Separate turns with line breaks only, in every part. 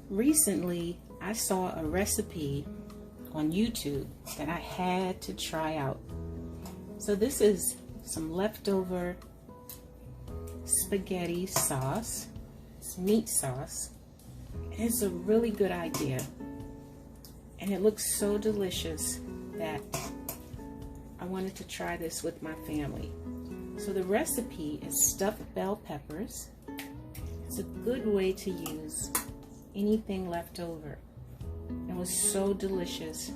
Recently, I saw a recipe on YouTube that I had to try out. So this is some leftover spaghetti sauce. It's meat sauce. And it's a really good idea. And it looks so delicious that I wanted to try this with my family. So the recipe is stuffed bell peppers. It's a good way to use anything left over. It was so delicious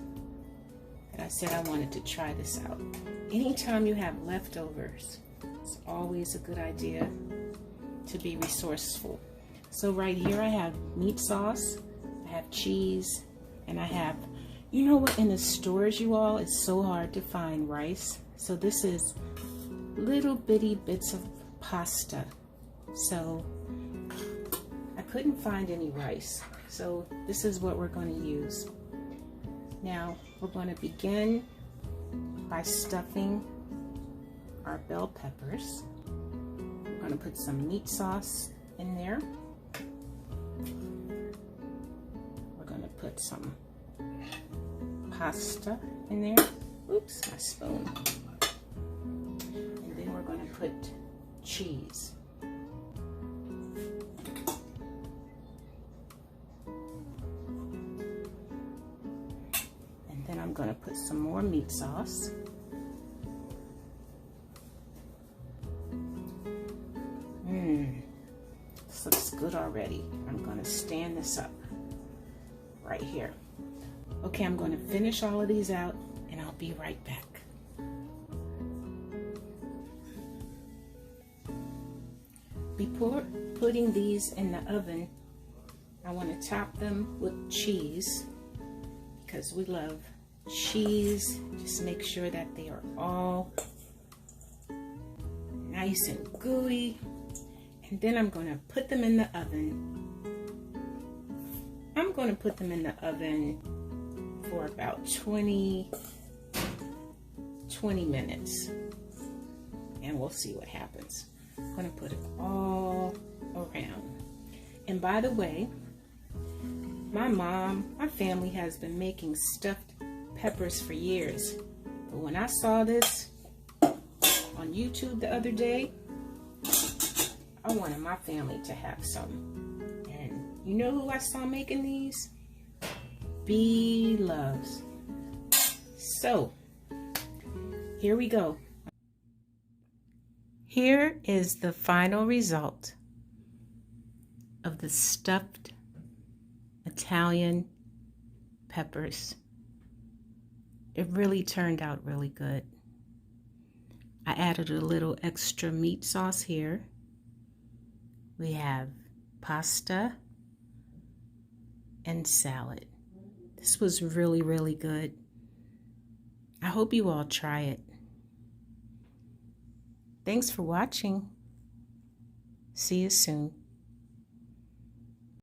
that I said I wanted to try this out. Anytime you have leftovers, it's always a good idea to be resourceful. So right here I have meat sauce, I have cheese, and I have, you know what, in the stores, you all, it's so hard to find rice. So this is little bitty bits of pasta. So I couldn't find any rice. So this is what we're going to use. Now we're going to begin by stuffing our bell peppers. I'm going to put some meat sauce in there. We're going to put some pasta in there. Oops, my spoon. And then we're going to put cheese. And then I'm going to put some more meat sauce. This looks good already. I'm going to stand this up right here. Okay, I'm going to finish all of these out and I'll be right back. Before putting these in the oven, I want to top them with cheese because we love cheese. Just make sure that they are all nice and gooey. And then I'm going to put them in the oven. I'm going to put them in the oven for about 20 minutes. And we'll see what happens. I'm going to put it all around. And by the way, my family has been making stuffed peppers for years. But when I saw this on YouTube the other day, I wanted my family to have some. And you know who I saw making these? B Loves. So, here we go. Here is the final result of the stuffed Italian peppers. It really turned out really good. I added a little extra meat sauce here. We have pasta and salad. This was really, really good. I hope you all try it. Thanks for watching. See you soon.